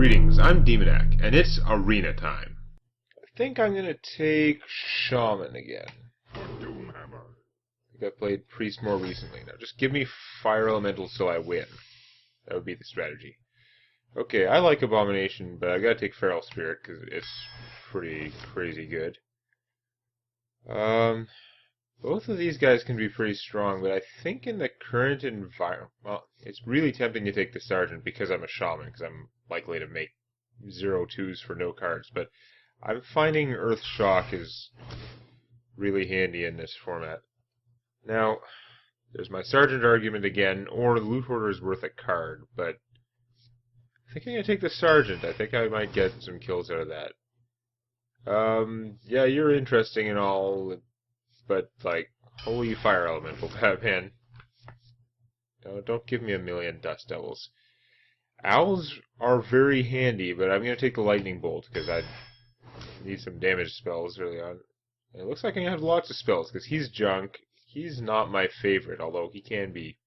Greetings, I'm Demonac, and it's arena time. I think I'm gonna take Shaman again. I think I played Priest more recently. Now just give me Fire Elementals so I win. That would be the strategy. Okay, I like Abomination, but I gotta take Feral Spirit because it's pretty crazy good. Both of these guys can be pretty strong, but I think in the current environment, well, it's really tempting to take the Sergeant because I'm a Shaman, because I'm likely to make 0-2s for no cards, but I'm finding Earth Shock is really handy in this format. Now, there's my Sergeant argument again, or the Loot Hoarder is worth a card, but I think I'm going to take the Sergeant. I think I might get some kills out of that. Yeah, you're interesting and all, but, like, holy fire elemental, Batman. No, don't give me a million Dust Devils. Owls are very handy, but I'm going to take the Lightning Bolt, because I need some damage spells early on. And it looks like I'm going to have lots of spells, because he's junk. He's not my favorite, although he can be,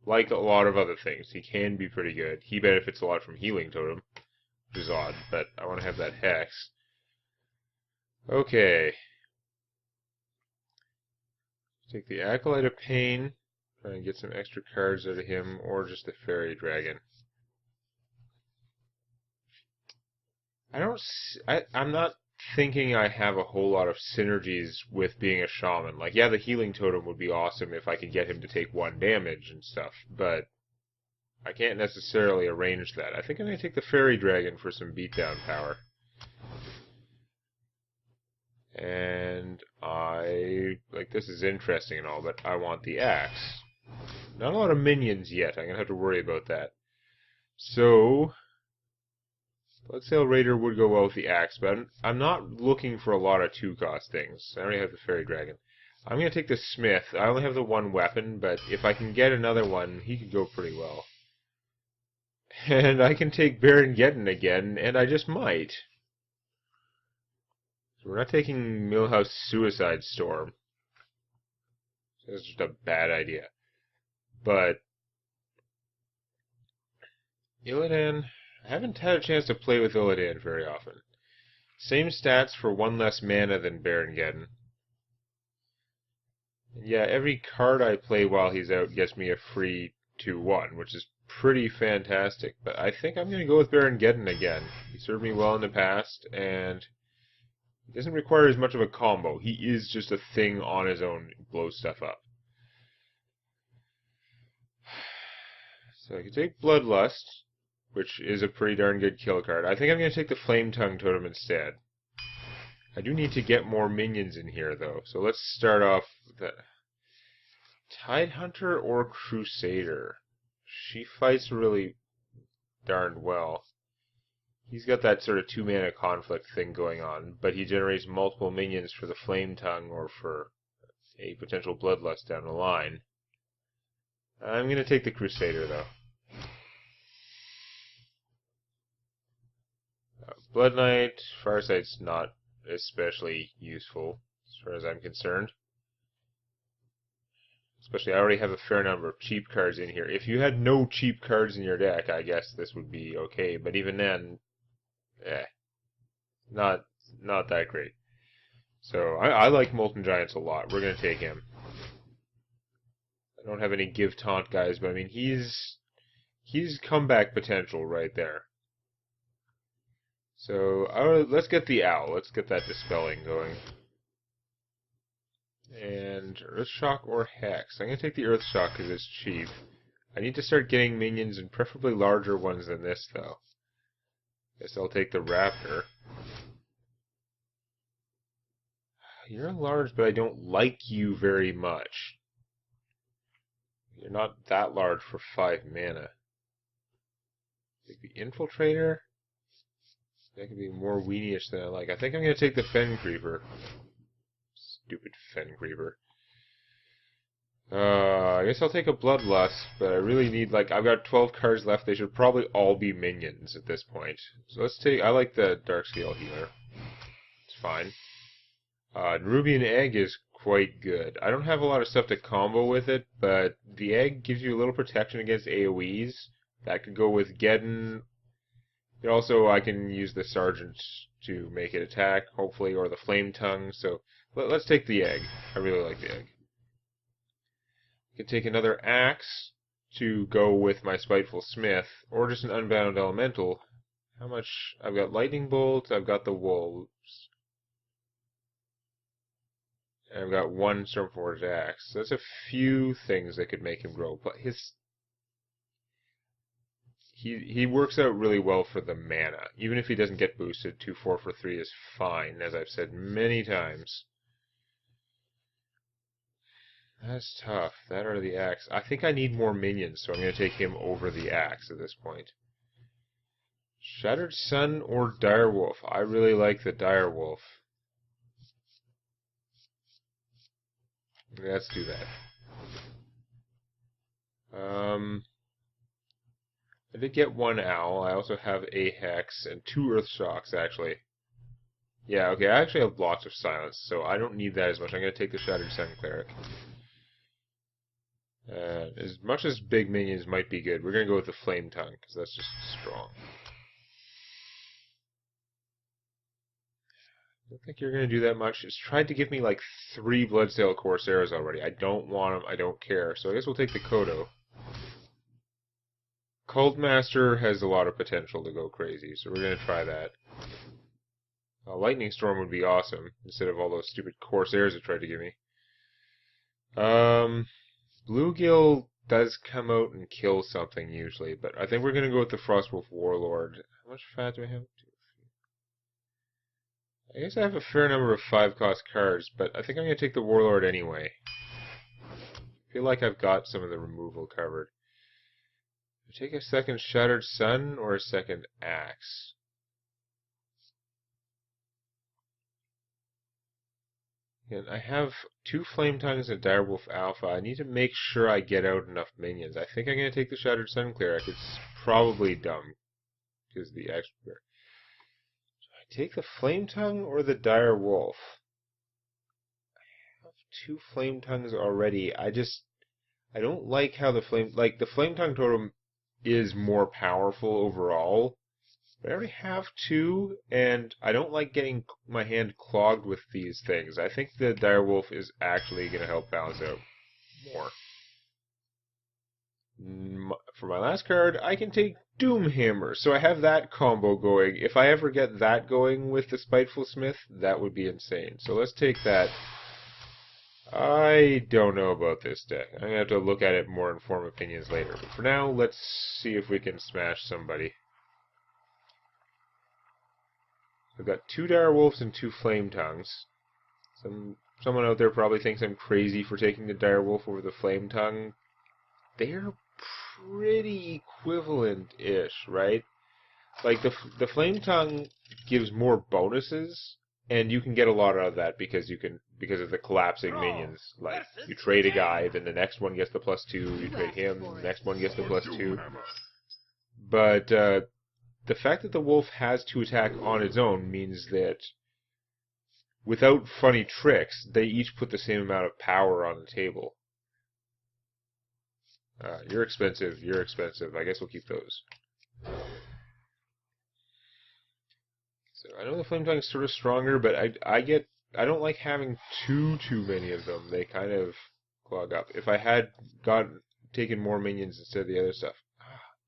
like a lot of other things, he can be pretty good. He benefits a lot from Healing Totem, which is odd, but I want to have that Hex. Okay. Take the Acolyte of Pain, try and get some extra cards out of him, or just the Fairy Dragon. I'm not thinking I have a whole lot of synergies with being a Shaman. Like, yeah, the Healing Totem would be awesome if I could get him to take 1 damage and stuff, but I can't necessarily arrange that. I think I'm going to take the Fairy Dragon for some beatdown power. And this is interesting and all, but I want the axe. Not a lot of minions yet. I'm going to have to worry about that. So, Bloodsail Raider would go well with the axe, but I'm not looking for a lot of 2-cost things. I already have the Fairy Dragon. I'm going to take the Smith. I only have the 1 weapon, but if I can get another one, he could go pretty well. And I can take Baron Geddons again, and I just might. We're not taking Millhouse Suicide Storm. That's just a bad idea. But Illidan, I haven't had a chance to play with Illidan very often. Same stats for 1 less mana than Baron Geddons. And yeah, every card I play while he's out gets me a free 2-1, which is pretty fantastic. But I think I'm going to go with Baron Geddons again. He served me well in the past, and he doesn't require as much of a combo. He is just a thing on his own. He blows stuff up. So I can take Bloodlust, which is a pretty darn good kill card. I think I'm going to take the Flame Tongue Totem instead. I do need to get more minions in here, though. So let's start off with the Tidehunter or Crusader. She fights really darn well. He's got that sort of 2-mana conflict thing going on, but he generates multiple minions for the Flame Tongue or for a potential Bloodlust down the line. I'm going to take the Crusader, though. Blood Knight, Firesight's not especially useful, as far as I'm concerned. Especially, I already have a fair number of cheap cards in here. If you had no cheap cards in your deck, I guess this would be okay, but even then, not that great. So, I like Molten Giants a lot. We're going to take him. I don't have any Give Taunt guys, but I mean, he's comeback potential right there. So, let's get the Owl. Let's get that Dispelling going. And Earthshock or Hex. I'm going to take the Earthshock because it's cheap. I need to start getting minions, and preferably larger ones than this, though. Guess I'll take the Raptor. You're large, but I don't like you very much. You're not that large for 5 mana. Take the Infiltrator. That could be more weenie-ish than I like. I think I'm going to take the Fen Creeper. Stupid Fen Creeper. I guess I'll take a Bloodlust, but I really need, I've got 12 cards left. They should probably all be minions at this point. So let's take, I like the Darkscale Healer. It's fine. Nerubian Egg is quite good. I don't have a lot of stuff to combo with it, but the egg gives you a little protection against AoEs. That could go with Geddon And also, I can use the Sergeant to make it attack, hopefully, or the Flame Tongue. So let's take the egg. I really like the egg. I can take another axe to go with my Spiteful Smith, or just an Unbound Elemental. How much? I've got Lightning Bolt, I've got the Wolves, and I've got one Stormforged Axe. So that's a few things that could make him grow. But he works out really well for the mana. Even if he doesn't get boosted, 2/4 for 3 is fine, as I've said many times. That's tough. That or the axe. I think I need more minions, so I'm going to take him over the axe at this point. Shattered Sun or Direwolf? I really like the Direwolf. Let's do that. I did get one owl. I also have a hex and 2 earth shocks, actually. Yeah, okay, I actually have lots of silence, so I don't need that as much. I'm going to take the Shattered Sun Cleric. As much as big minions might be good, we're going to go with the Flame Tongue, because that's just strong. I don't think you're going to do that much. It's tried to give me like 3 Bloodsail Corsairs already. I don't want them, I don't care. So I guess we'll take the Kodo. Cult Master has a lot of potential to go crazy, so we're going to try that. Lightning Storm would be awesome, instead of all those stupid Corsairs it tried to give me. Bluegill does come out and kill something usually, but I think we're going to go with the Frostwolf Warlord. How much fat do I have? I guess I have a fair number of 5-cost cards, but I think I'm going to take the Warlord anyway. I feel like I've got some of the removal covered. Take a second Shattered Sun or a second Axe? And I have 2 Flame Tongues and Direwolf Alpha. I need to make sure I get out enough minions. I think I'm going to take the Shattered Sun Cleric. It's probably dumb, because the extra. Do I take the Flame Tongue or the Direwolf? I have 2 Flame Tongues already. I don't like how the Flame Tongue totem is more powerful overall. But I already have 2, and I don't like getting my hand clogged with these things. I think the Direwolf is actually going to help balance out more. For my last card, I can take Doomhammer, so I have that combo going. If I ever get that going with the Spiteful Smith, that would be insane. So let's take that. I don't know about this deck. I'm going to have to look at it more and form opinions later. But for now, let's see if we can smash somebody. I've got 2 Direwolves and 2 Flame Tongues. Someone out there probably thinks I'm crazy for taking the Direwolf over the Flame Tongue. They're pretty equivalent-ish, right? Like, the Flame Tongue gives more bonuses, and you can get a lot out of that because of the collapsing minions. Like, you trade a guy, then the next one gets the +2, you trade him, the next one gets the +2. But, the fact that the wolf has to attack on its own means that without funny tricks, they each put the same amount of power on the table. You're expensive, you're expensive. I guess we'll keep those. So I know the Flame Tongue is sort of stronger, but I don't like having too many of them. They kind of clog up. If I had taken more minions instead of the other stuff,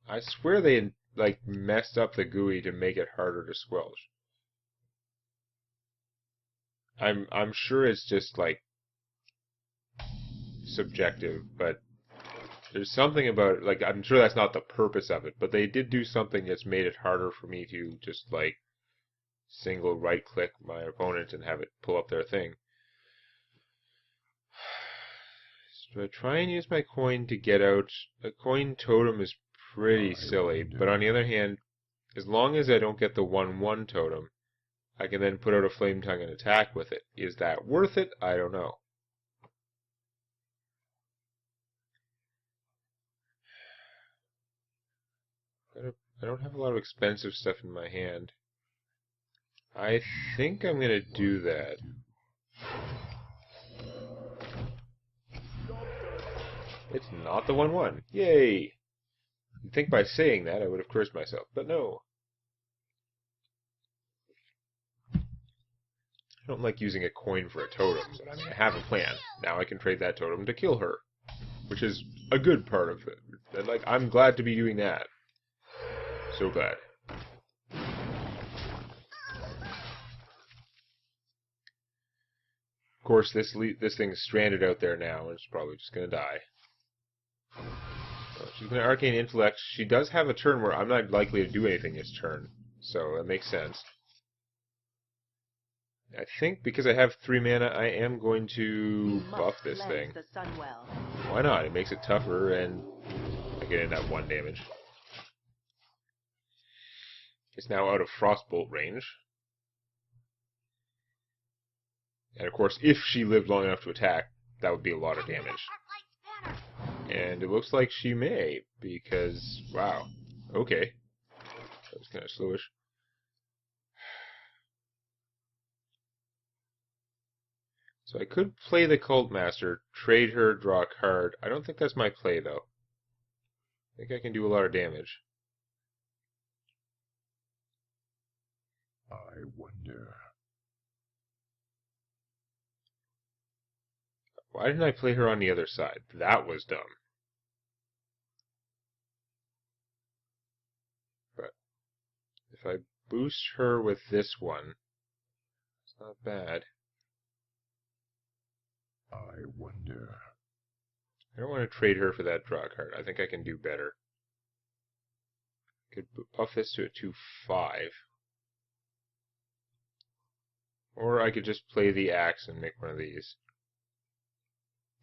I swear they like messed up the GUI to make it harder to squelch. I'm sure it's just like subjective, but there's something about it, like I'm sure that's not the purpose of it, but they did do something that's made it harder for me to just like single right click my opponent and have it pull up their thing. So I try and use my coin to get out. A coin totem is pretty silly, but on the other hand, as long as I don't get the 1/1 totem, I can then put out a Flame Tongue and attack with it. Is that worth it? I don't know. I don't have a lot of expensive stuff in my hand. I think I'm going to do that. It's not the 1/1. Yay! You'd think by saying that I would have cursed myself, but no. I don't like using a coin for a totem, but I mean, I have a plan. Now I can trade that totem to kill her, which is a good part of it. And, like, I'm glad to be doing that. So glad. Of course, this thing's stranded out there now, and it's probably just gonna die. So she's gonna Arcane Intellect. She does have a turn where I'm not likely to do anything this turn, so that makes sense. I think because I have 3 mana, I am going to buff this thing. Why not? It makes it tougher, and I get in that 1 damage. It's now out of Frostbolt range. And of course, if she lived long enough to attack, that would be a lot of damage. And it looks like she may, because, wow, okay. That was kind of slowish. So I could play the Cult Master, trade her, draw a card. I don't think that's my play, though. I think I can do a lot of damage. I wonder. Why didn't I play her on the other side? That was dumb. But if I boost her with this one, it's not bad. I wonder. I don't want to trade her for that draw card. I think I can do better. Could buff this to a 2/5. Or I could just play the axe and make one of these.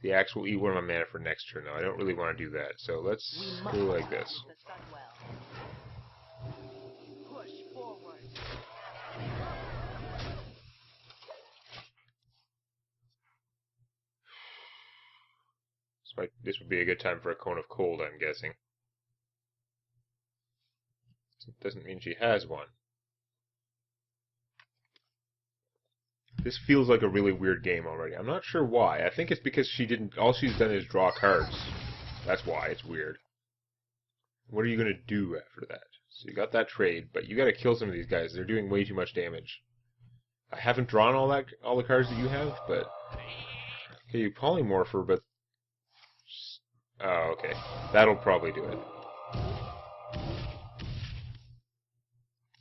The axe will eat one of my mana for next turn, though. I don't really want to do that, so let's go like this. This would be a good time for a Cone of Cold, I'm guessing. It doesn't mean she has one. This feels like a really weird game already. I'm not sure why. I think it's because all she's done is draw cards. That's why it's weird. What are you going to do after that? So you got that trade, but you got to kill some of these guys. They're doing way too much damage. I haven't drawn all the cards that you have, but okay, you polymorph her, but oh, okay. That'll probably do it.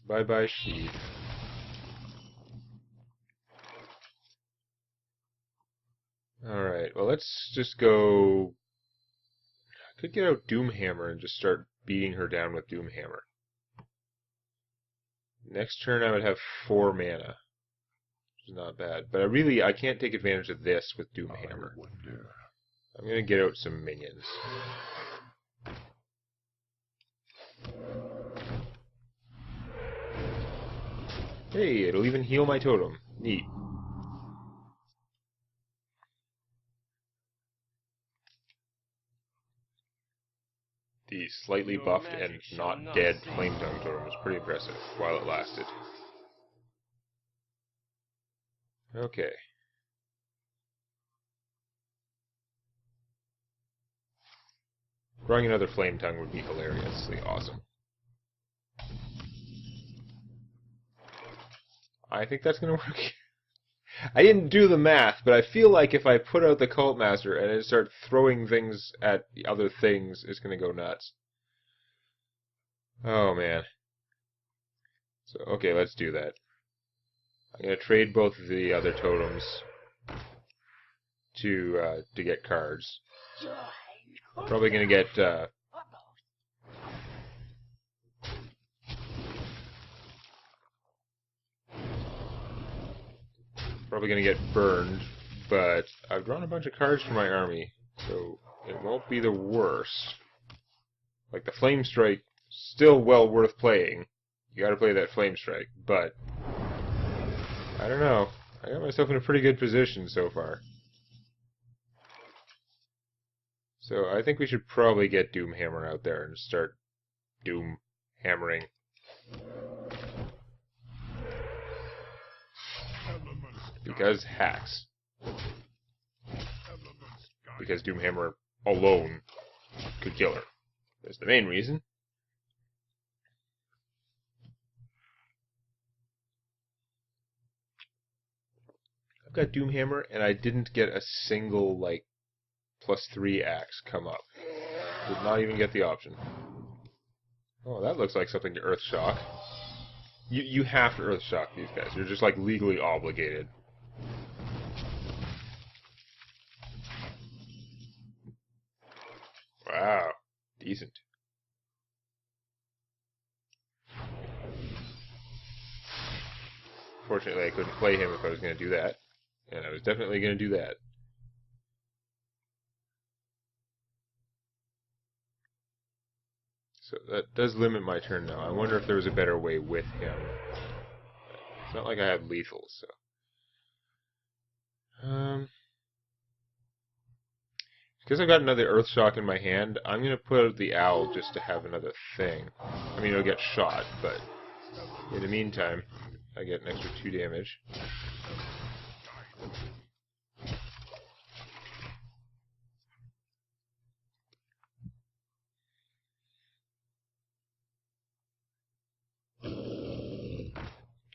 Bye-bye, Sheath. Alright, well, let's just go... I could get out Doomhammer and just start beating her down with Doomhammer. Next turn I would have 4 mana. Which is not bad. But I can't take advantage of this with Doomhammer. I'm gonna get out some minions. Hey, it'll even heal my totem. Neat. The slightly buffed and not dead Flame Tongue totem was pretty impressive while it lasted. Okay. Drawing another Flame Tongue would be hilariously awesome. I think that's gonna work. I didn't do the math, but I feel like if I put out the Cult Master and then start throwing things at other things, it's gonna go nuts. Oh man. So okay, let's do that. I'm gonna trade both of the other totems to get cards. I'm probably gonna get burned, but I've drawn a bunch of cards for my army, so it won't be the worst. Like the Flame Strike, still well worth playing. You gotta play that Flame Strike, but I don't know. I got myself in a pretty good position so far. So I think we should probably get Doomhammer out there and start Doom hammering. Because hacks. Because Doomhammer alone could kill her. That's the main reason. I've got Doomhammer, and I didn't get a single, like, +3 axe come up. Did not even get the option. Oh, that looks like something to Earthshock. You have to Earthshock these guys. You're just, like, legally obligated. Wow. Decent. Fortunately, I couldn't play him if I was going to do that. And I was definitely going to do that. So that does limit my turn now. I wonder if there was a better way with him. It's not like I had lethal, so... Because I've got another Earthshock in my hand, I'm going to put out the Owl just to have another thing. I mean, it'll get shot, but in the meantime, I get an extra 2 damage.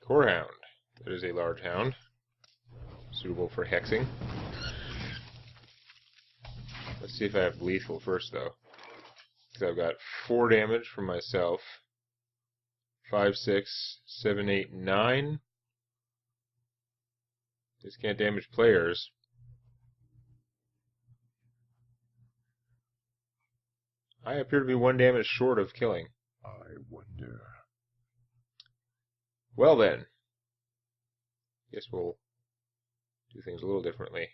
Corehound. That is a large hound. Suitable for hexing. Let's see if I have lethal first, though. Because I've got 4 damage from myself. 5, 6, 7, 8, 9. This can't damage players. I appear to be 1 damage short of killing. I wonder. Well then. Guess we'll do things a little differently.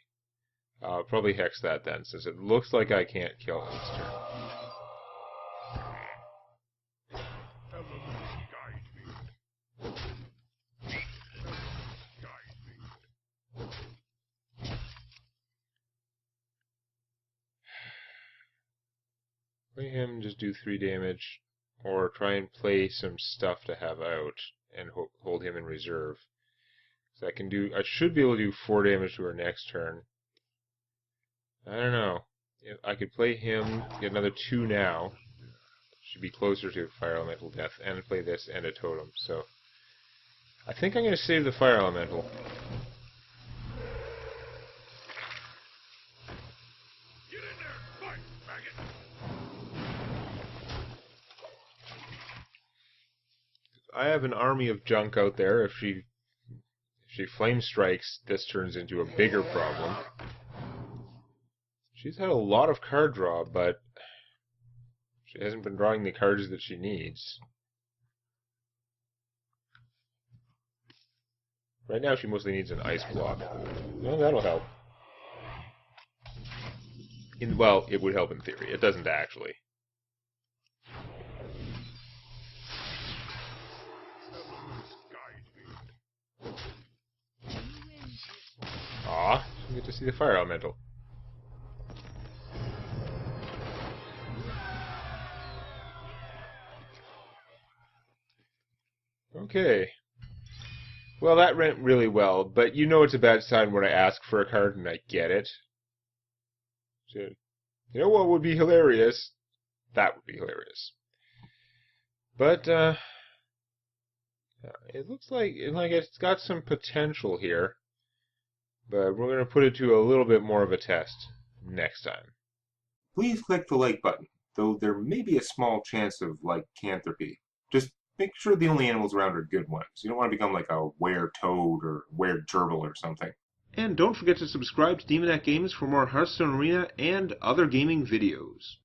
I'll probably hex that then, since it looks like I can't kill it this turn. Play him, just do 3 damage, or try and play some stuff to have out and hold him in reserve. So I should be able to do 4 damage to her next turn. I don't know. If I could play him, get another 2 now. Should be closer to Fire Elemental Death, and play this and a totem. So I think I'm going to save the Fire Elemental. Get in there! Fight, maggot! I have an army of junk out there. If she flame strikes, this turns into a bigger problem. She's had a lot of card draw, but she hasn't been drawing the cards that she needs. Right now she mostly needs an ice block. Well, that'll help. Well, it would help in theory. It doesn't actually. Aw, you get to see the Fire Elemental. Okay. Well, that went really well, but you know it's a bad sign when I ask for a card and I get it. So, you know what would be hilarious? That would be hilarious. But, it looks like it's got some potential here. But we're going to put it to a little bit more of a test next time. Please click the like button, though there may be a small chance of lycanthropy. Just make sure the only animals around are good ones. You don't want to become like a were-toad or were-gerbil or something. And don't forget to subscribe to Demonac Games for more Hearthstone Arena and other gaming videos.